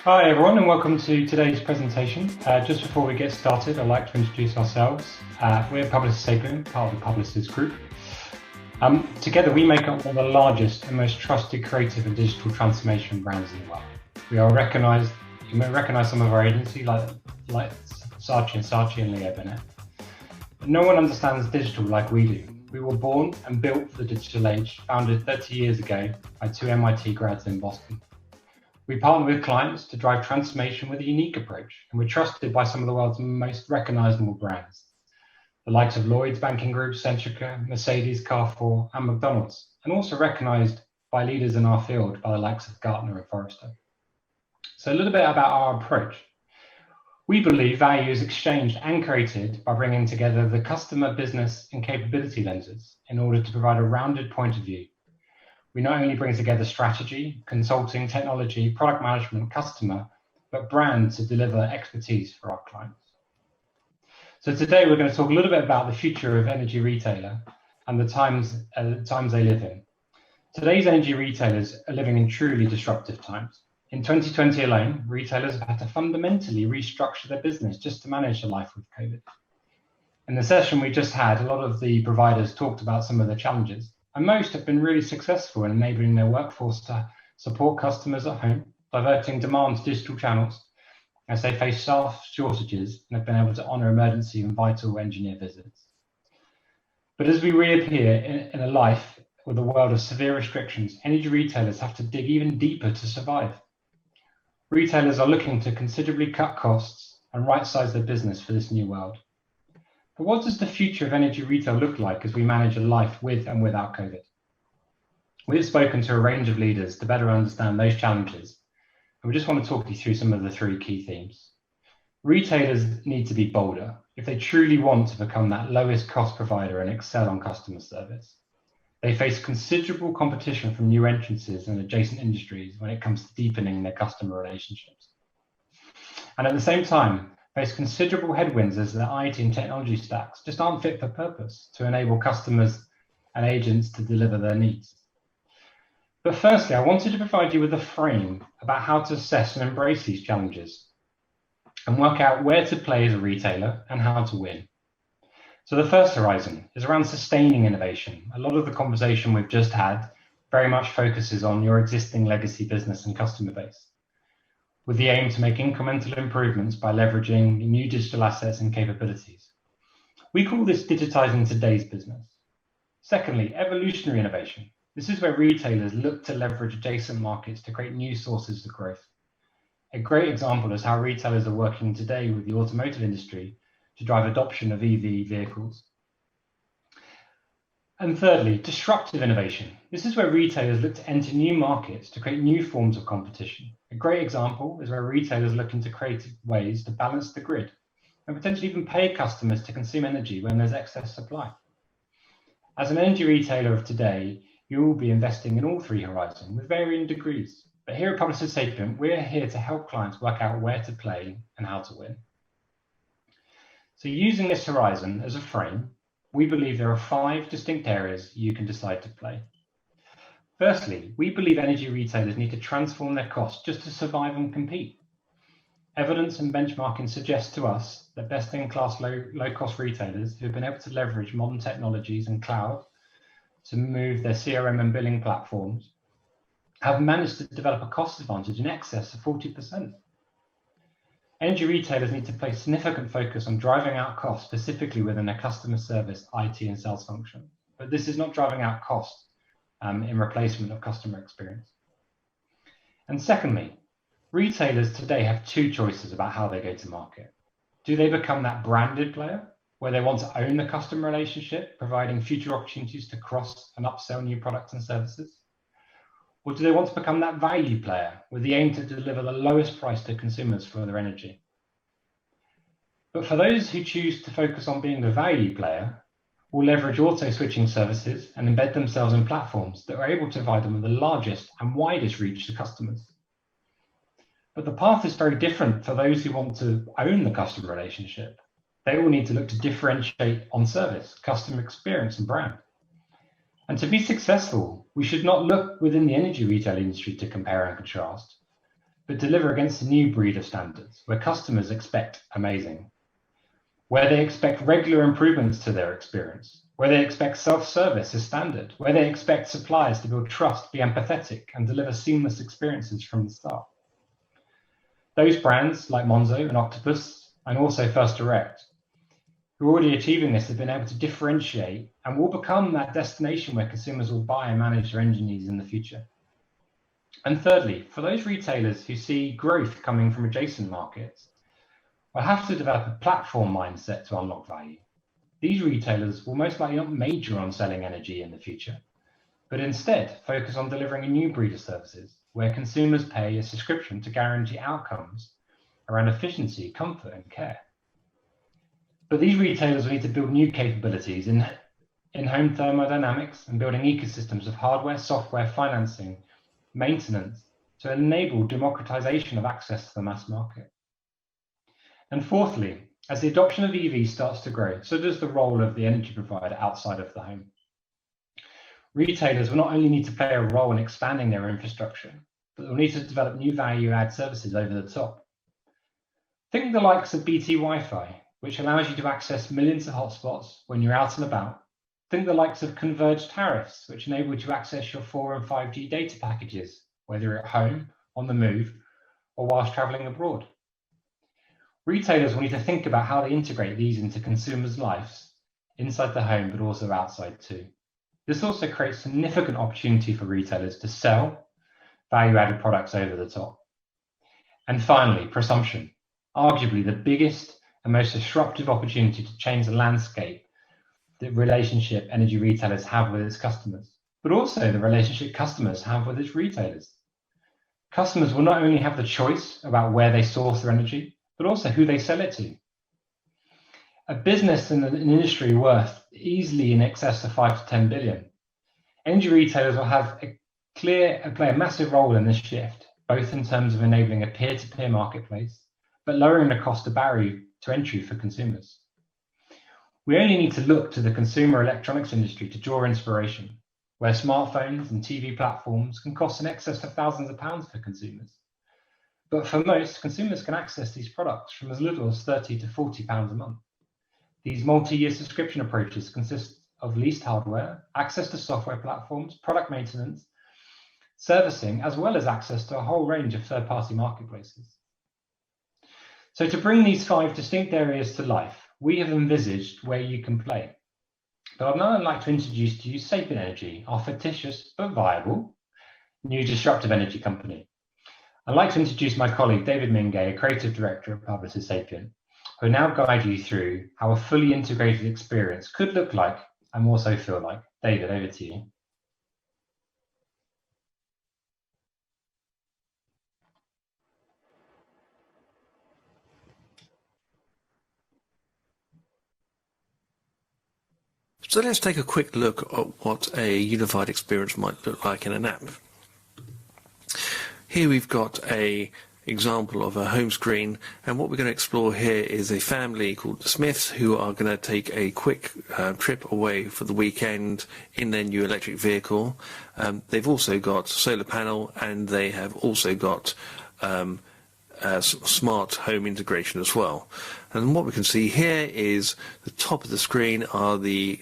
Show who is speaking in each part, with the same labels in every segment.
Speaker 1: Hi everyone and welcome to today's presentation. Just before we get started, I'd like to introduce ourselves. We're Publicis Sapient, part of the Publicis group. Together we make up one of the largest and most trusted creative and digital transformation brands in the world. We are recognized, you may recognize some of our agency like Saatchi & Saatchi and Leo Burnett. But no one understands digital like we do. We were born and built for the digital age, founded 30 years ago by two MIT grads in Boston. We partner with clients to drive transformation with a unique approach, and we're trusted by some of the world's most recognizable brands, the likes of Lloyd's Banking Group, Centrica, Mercedes, Carrefour, and McDonald's, and also recognized by leaders in our field by the likes of Gartner and Forrester. So a little bit about our approach. We believe value is exchanged and created by bringing together the customer, business, and capability lenses in order to provide a rounded point of view. We not only bring together strategy, consulting, technology, product management, customer, but brand to deliver expertise for our clients. So today we're going to talk a little bit about the future of energy retailer and the times they live in. Today's energy retailers are living in truly disruptive times. In 2020 alone, retailers have had to fundamentally restructure their business just to manage the life with COVID. In the session we just had, a lot of the providers talked about some of the challenges. And most have been really successful in enabling their workforce to support customers at home, diverting demand to digital channels as they face staff shortages and have been able to honour emergency and vital engineer visits. But as we reappear in a life with a world of severe restrictions, energy retailers have to dig even deeper to survive. Retailers are looking to considerably cut costs and right-size their business for this new world. But what does the future of energy retail look like as we manage a life with and without COVID? We've spoken to a range of leaders to better understand those challenges, and we just want to talk you through some of the three key themes. Retailers need to be bolder if they truly want to become that lowest cost provider and excel on customer service. They face considerable competition from new entrants and adjacent industries when it comes to deepening their customer relationships. And at the same time, face considerable headwinds as their IT and technology stacks just aren't fit for purpose to enable customers and agents to deliver their needs. But firstly, I wanted to provide you with a frame about how to assess and embrace these challenges and work out where to play as a retailer and how to win. So the first horizon is around sustaining innovation. A lot of the conversation we've just had very much focuses on your existing legacy business and customer base, with the aim to make incremental improvements by leveraging new digital assets and capabilities. We call this digitizing today's business. Secondly, evolutionary innovation. This is where retailers look to leverage adjacent markets to create new sources of growth. A great example is how retailers are working today with the automotive industry to drive adoption of EV vehicles. And thirdly, disruptive innovation. This is where retailers look to enter new markets to create new forms of competition. A great example is where retailers are looking to create ways to balance the grid and potentially even pay customers to consume energy when there's excess supply. As an energy retailer of today, you will be investing in all three horizons with varying degrees. But here at Publicis Sapient, we're here to help clients work out where to play and how to win. So using this horizon as a frame, we believe there are 5 distinct areas you can decide to play. Firstly, we believe energy retailers need to transform their costs just to survive and compete. Evidence and benchmarking suggests to us that best-in-class low-cost retailers who have been able to leverage modern technologies and cloud to move their CRM and billing platforms have managed to develop a cost advantage in excess of 40%. Energy retailers need to place significant focus on driving out costs, specifically within their customer service, IT, and sales function. But this is not driving out costs in replacement of customer experience. And secondly, retailers today have 2 choices about how they go to market. Do they become that branded player, where they want to own the customer relationship, providing future opportunities to cross and upsell new products and services? Or do they want to become that value player with the aim to deliver the lowest price to consumers for their energy? But for those who choose to focus on being the value player, will leverage auto-switching services and embed themselves in platforms that are able to provide them with the largest and widest reach to customers. But the path is very different for those who want to own the customer relationship. They will need to look to differentiate on service, customer experience, and brand. And to be successful, we should not look within the energy retail industry to compare and contrast, but deliver against a new breed of standards where customers expect amazing, where they expect regular improvements to their experience, where they expect self-service as standard, where they expect suppliers to build trust, be empathetic, and deliver seamless experiences from the start. Those brands like Monzo and Octopus, and also First Direct, who are already achieving this, have been able to differentiate and will become that destination where consumers will buy and manage their energy needs in the future. And thirdly, for those retailers who see growth coming from adjacent markets, will have to develop a platform mindset to unlock value. These retailers will most likely not major on selling energy in the future, but instead focus on delivering a new breed of services where consumers pay a subscription to guarantee outcomes around efficiency, comfort, and care. But these retailers will need to build new capabilities in-home thermodynamics and building ecosystems of hardware, software, financing, maintenance to enable democratization of access to the mass market. And fourthly, as the adoption of EV starts to grow, so does the role of the energy provider outside of the home. Retailers will not only need to play a role in expanding their infrastructure, but they'll need to develop new value-add services over the top. Think the likes of BT Wi-Fi, which allows you to access millions of hotspots when you're out and about. Think the likes of converged tariffs, which enable you to access your 4 and 5G data packages, whether you're at home, on the move, or whilst traveling abroad. Retailers will need to think about how they integrate these into consumers' lives, inside the home, but also outside too. This also creates significant opportunity for retailers to sell value-added products over the top. And finally, prosumption, arguably the biggest and most disruptive opportunity to change the landscape, the relationship energy retailers have with its customers, but also the relationship customers have with its retailers. Customers will not only have the choice about where they source their energy, but also who they sell it to. A business in an industry worth easily in excess of 5 to 10 billion. Energy retailers will have play a massive role in this shift, both in terms of enabling a peer-to-peer marketplace, but lowering the cost of barrier to entry for consumers. We only need to look to the consumer electronics industry to draw inspiration, where smartphones and TV platforms can cost in excess of thousands of pounds for consumers. But for most, consumers can access these products from as little as £30 to £40 a month. These multi-year subscription approaches consist of leased hardware, access to software platforms, product maintenance, servicing, as well as access to a whole range of third-party marketplaces. So to bring these 5 distinct areas to life, we have envisaged where you can play. But I'd now like to introduce to you Sapient Energy, our fictitious but viable new disruptive energy company. I'd like to introduce my colleague, David Mingay, a creative director at Publicis Sapient, who will now guide you through how a fully integrated experience could look like and also feel like. David, over to you.
Speaker 2: So let's take a quick look at what a unified experience might look like in an app. Here we've got an example of a home screen, and what we're going to explore here is a family called the Smiths who are going to take a quick trip away for the weekend in their new electric vehicle. They've also got solar panel, and they have also got smart home integration as well. And what we can see here is the top of the screen are the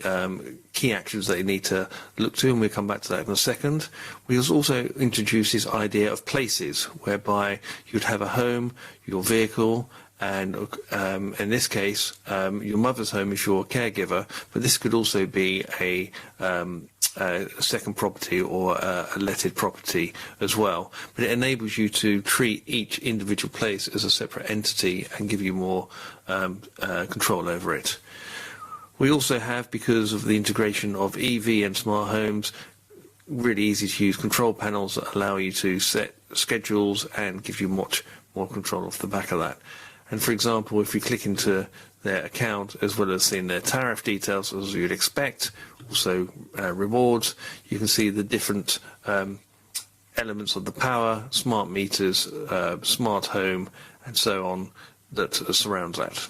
Speaker 2: key actions that you need to look to, and we'll come back to that in a second. We'll also introduce this idea of places, whereby you'd have a home, your vehicle, and in this case, your mother's home is your caregiver, but this could also be a second property or a letted property as well. But it enables you to treat each individual place as a separate entity and give you more control over it. We also have, because of the integration of EV and smart homes, really easy to use control panels that allow you to set schedules and give you much more control off the back of that. And for example, if you click into their account, as well as seeing their tariff details, as you'd expect, also rewards, you can see the different elements of the power, smart meters, smart home, and so on that surrounds that.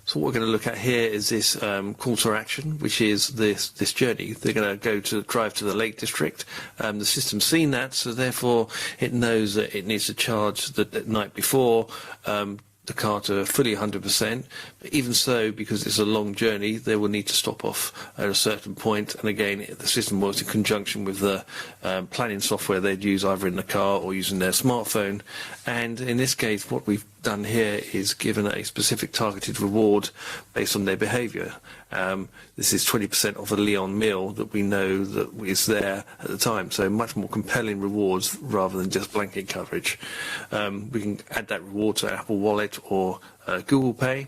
Speaker 2: So what we're going to look at here is this call to action, which is this journey. They're going to drive to the Lake District. The system's seen that, so therefore it knows that it needs to charge the night before the car to fully 100%. But even so, because it's a long journey, they will need to stop off at a certain point. And again, the system works in conjunction with the planning software they'd use either in the car or using their smartphone. And in this case, what we've done here is given a specific targeted reward based on their behaviour. This is 20% of a Leon meal that we know that is there at the time, so much more compelling rewards rather than just blanket coverage. We can add that reward to Apple Wallet or Google Pay.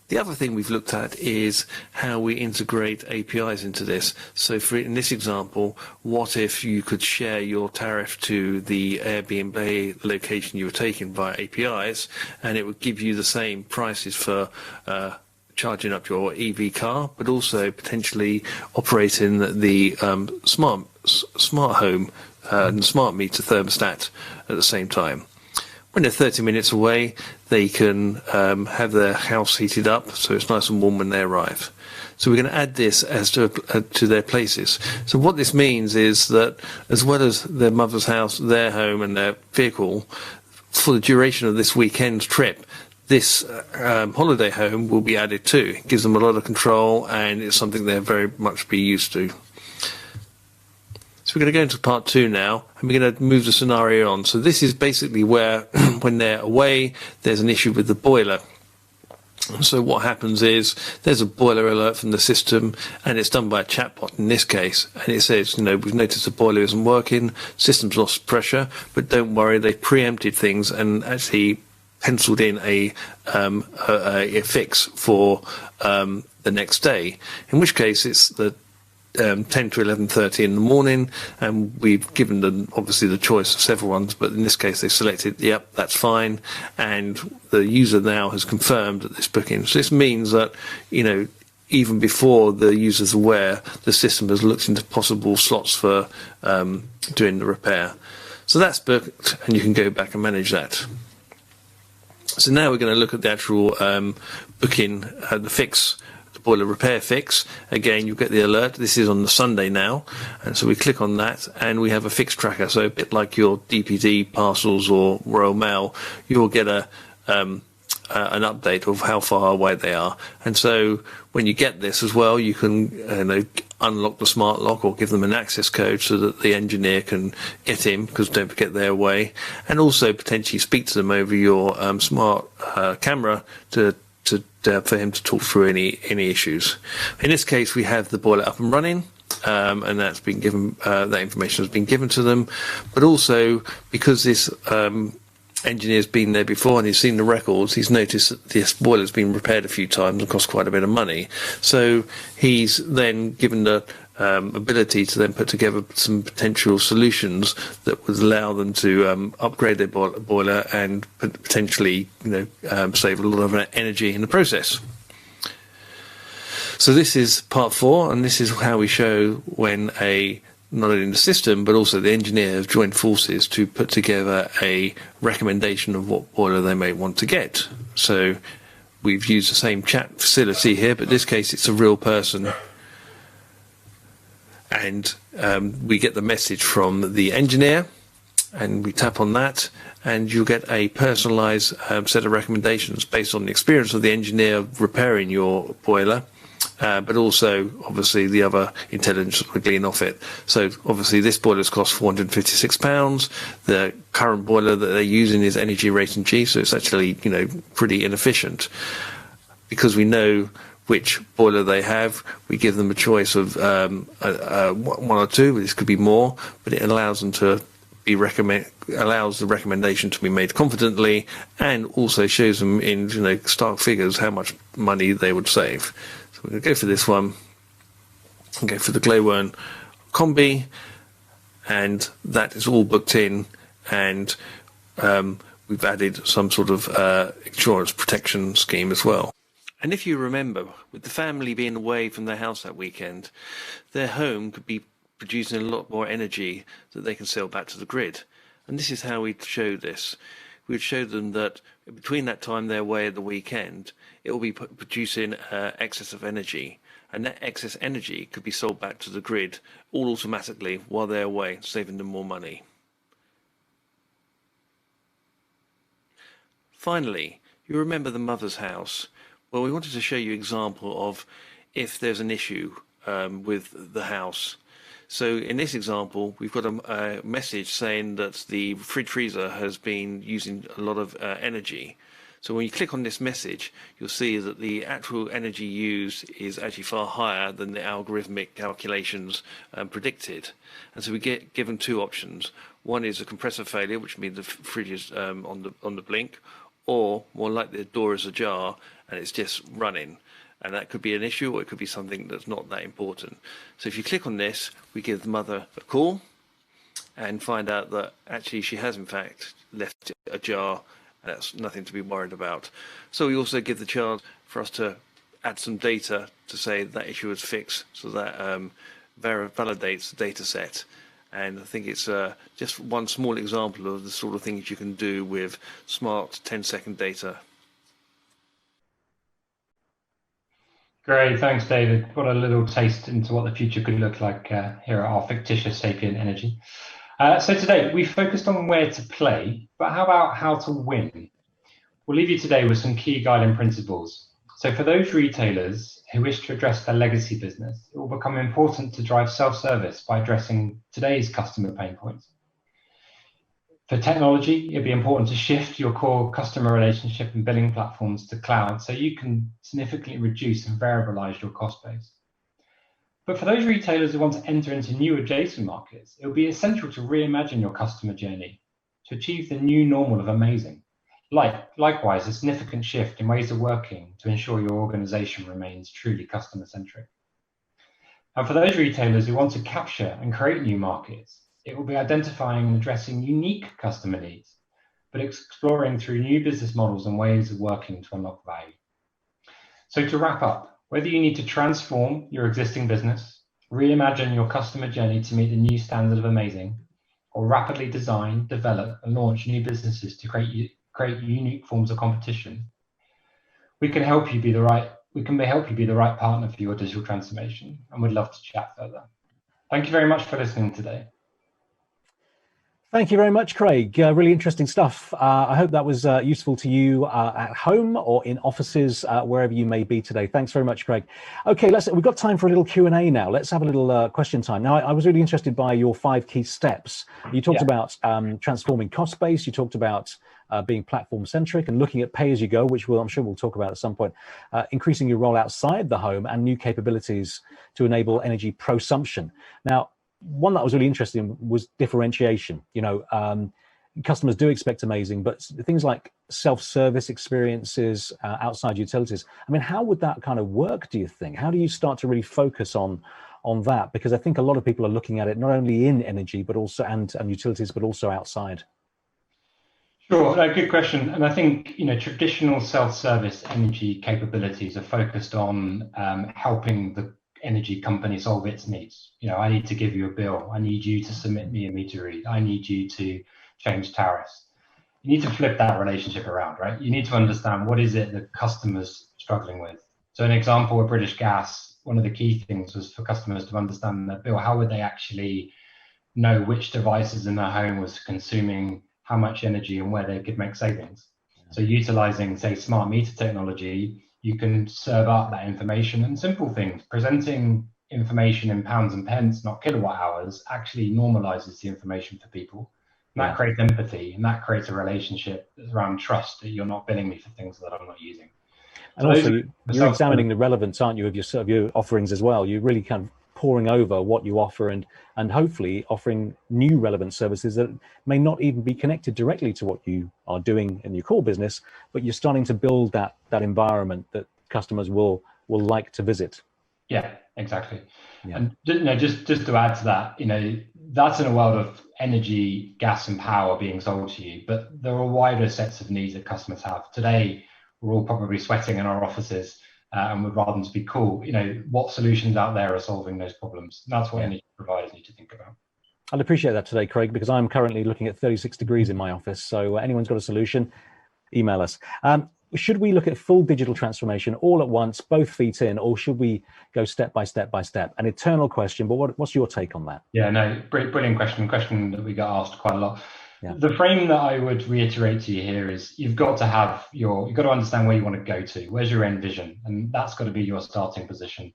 Speaker 2: The other thing we've looked at is how we integrate APIs into this. So in this example, what if you could share your tariff to the Airbnb location you were taking via APIs, and it would give you the same prices for charging up your EV car, but also potentially operating the smart home and smart meter thermostat at the same time. When they're 30 minutes away, they can have their house heated up so it's nice and warm when they arrive. So we're going to add this as to their places. So what this means is that as well as their mother's house, their home and their vehicle, for the duration of this weekend trip, this holiday home will be added too. It gives them a lot of control, and it's something they'll very much be used to. So we're going to go into part 2 now, and we're going to move the scenario on. So this is basically where, when they're away, there's an issue with the boiler. So what happens is there's a boiler alert from the system, and it's done by a chatbot in this case, and it says, we've noticed the boiler isn't working, system's lost pressure, but don't worry, they've preempted things and actually penciled in a fix for the next day, in which case it's the 10 to 11:30 in the morning, and we've given them obviously the choice of several ones, but in this case they selected yep, that's fine, and the user now has confirmed that this booking. So this means that even before the user's aware, the system has looked into possible slots for doing the repair. So that's booked, and you can go back and manage that. So now we're going to look at the actual booking, the fix, the boiler repair fix. Again, you'll get the alert. This is on the Sunday now, and so we click on that, and we have a fix tracker. So a bit like your DPD parcels or Royal Mail, you'll get an update of how far away they are. And so when you get this as well, you can unlock the smart lock or give them an access code so that the engineer can get in, because don't forget they're away, and also potentially speak to them over your smart camera for him to talk through any issues. In this case, we have the boiler up and running. And that's been given. That information has been given to them, but also because this engineer's been there before and he's seen the records, he's noticed that this boiler's been repaired a few times and cost quite a bit of money. So he's then given the ability to then put together some potential solutions that would allow them to upgrade their boiler and potentially save a lot of energy in the process. So this is part 4, and this is how we show when not only the system but also the engineer have joined forces to put together a recommendation of what boiler they may want to get. So we've used the same chat facility here, but in this case it's a real person, and we get the message from the engineer, and we tap on that, and you'll get a personalized set of recommendations based on the experience of the engineer repairing your boiler. But also, obviously, the other intelligence we glean off it. So, obviously, this boiler's cost £456. The current boiler that they're using is energy rating G, so it's actually, pretty inefficient. Because we know which boiler they have, we give them a choice of one or two. This could be more, but it allows them to allows the recommendation to be made confidently, and also shows them in stark figures how much money they would save. So we're going to go for this one and go for the Glowworm Combi, and that is all booked in, and we've added some sort of insurance protection scheme as well. And if you remember, with the family being away from their house that weekend, their home could be producing a lot more energy that they can sell back to the grid. And this is how we show this. we'd show them that between that time they're away at the weekend, it will be producing excess of energy. And that excess energy could be sold back to the grid all automatically while they're away, saving them more money. Finally, you remember the mother's house. Well, we wanted to show you an example of if there's an issue with the house. So in this example, we've got a message saying that the fridge freezer has been using a lot of energy. So when you click on this message, you'll see that the actual energy used is actually far higher than the algorithmic calculations predicted. And so we get given two options. One is a compressor failure, which means the fridge is on the blink, or more likely the door is ajar and it's just running. And that could be an issue, or it could be something that's not that important. So if you click on this, we give the mother a call and find out that actually she has in fact left it ajar, and that's nothing to be worried about. So we also give the chance for us to add some data to say that issue is fixed, so that validates the data set. And I think it's just one small example of the sort of things you can do with smart 10-second data.
Speaker 1: Great, thanks, David. What a little taste into what the future could look like here at our fictitious Sapient Energy. So today we focused on where to play, but how about how to win? We'll leave you today with some key guiding principles. So for those retailers who wish to address their legacy business, it will become important to drive self-service by addressing today's customer pain points. For technology, it'd be important to shift your core customer relationship and billing platforms to cloud so you can significantly reduce and variabilize your cost base. But for those retailers who want to enter into new adjacent markets, it will be essential to reimagine your customer journey to achieve the new normal of amazing. Likewise, a significant shift in ways of working to ensure your organization remains truly customer-centric. And for those retailers who want to capture and create new markets, it will be identifying and addressing unique customer needs, but exploring through new business models and ways of working to unlock value. So to wrap up, whether you need to transform your existing business, reimagine your customer journey to meet the new standard of amazing, or rapidly design, develop, and launch new businesses to create unique forms of competition, we can help you be the right partner for your digital transformation, and would love to chat further. Thank you very much for listening today.
Speaker 3: Thank you very much, Craig. Really interesting stuff. I hope that was useful to you at home or in offices, wherever you may be today. Thanks very much, Craig. Okay, we've got time for a little Q&A now. Let's have a little question time. Now, I was really interested by your 5 key steps. You talked about transforming cost base. You talked about being platform centric and looking at pay as you go, which I'm sure we'll talk about at some point, increasing your role outside the home and new capabilities to enable energy prosumption. Now, one that was really interesting was differentiation. You know, customers do expect amazing, but things like self-service experiences outside utilities. I mean, how would that kind of work, do you think? How do you start to really focus on that? Because I think a lot of people are looking at it not only in energy, but also and utilities, but also outside.
Speaker 1: Sure, good question. And I think, you know, traditional self-service energy capabilities are focused on helping the energy company solve its needs. You know, I need to give you a bill. I need you to submit me a meter read. I need you to change tariffs. You need to flip that relationship around, right? You need to understand what is it the customer's struggling with. So an example with British Gas, one of the key things was for customers to understand their bill. How would they actually know which devices in their home was consuming how much energy and where they could make savings? So utilizing, say, smart meter technology, you can serve up that information, and simple things, presenting information in pounds and pence, not kilowatt hours, actually normalizes the information for people. And that creates empathy, and that creates a relationship that's around trust, that you're not billing me for things that I'm not using.
Speaker 3: And so also, you're examining the relevance, aren't you, of your offerings as well? You're really kind of poring over what you offer and hopefully offering new relevant services that may not even be connected directly to what you are doing in your core business, but you're starting to build that environment that customers will like to visit.
Speaker 1: Yeah, exactly. Yeah. And you know, just to add to that, you know, that's in a world of energy, gas and power being sold to you, but there are wider sets of needs that customers have. Today, we're all probably sweating in our offices and would rather them to be cool. You know, what solutions out there are solving those problems? And that's what energy providers need to think about.
Speaker 3: I'd appreciate that today, Craig, because I'm currently looking at 36 degrees in my office. So anyone's got a solution, email us. Should we look at full digital transformation all at once, both feet in, or should we go step by step by step? An eternal question, but what's your take on that?
Speaker 1: Yeah, no, brilliant question that we get asked quite a lot.
Speaker 3: Yeah.
Speaker 1: The frame that I would reiterate to you here is you've got to understand where you want to go to. Where's your end vision? And that's got to be your starting position.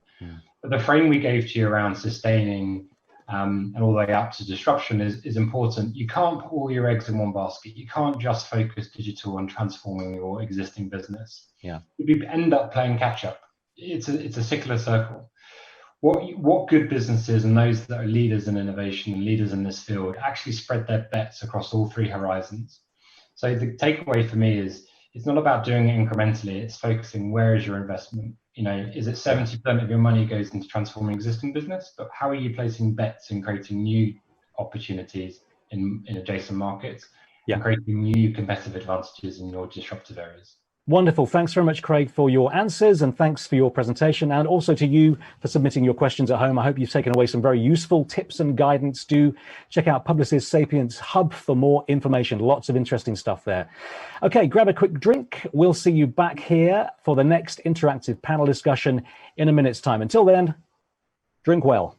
Speaker 1: But the frame we gave to you around sustaining and all the way up to disruption is important. You can't put all your eggs in one basket. You can't just focus digital on transforming your existing business.
Speaker 3: Yeah.
Speaker 1: You end up playing catch up. It's a circular circle. What good businesses and those that are leaders in innovation and leaders in this field actually spread their bets across all three horizons. So the takeaway for me is it's not about doing it incrementally. It's focusing where is your investment. Is it 70% of your money goes into transforming existing business, but how are you placing bets and creating new opportunities in adjacent markets and creating new competitive advantages in your disruptive areas?
Speaker 3: Wonderful. Thanks very much, Craig, for your answers, and thanks for your presentation, and also to you for submitting your questions at home. I hope you've taken away some very useful tips and guidance. Do check out Publicis Sapient's hub for more information. Lots of interesting stuff there. Okay, grab a quick drink. We'll see you back here for the next interactive panel discussion in a minute's time. Until then, drink well.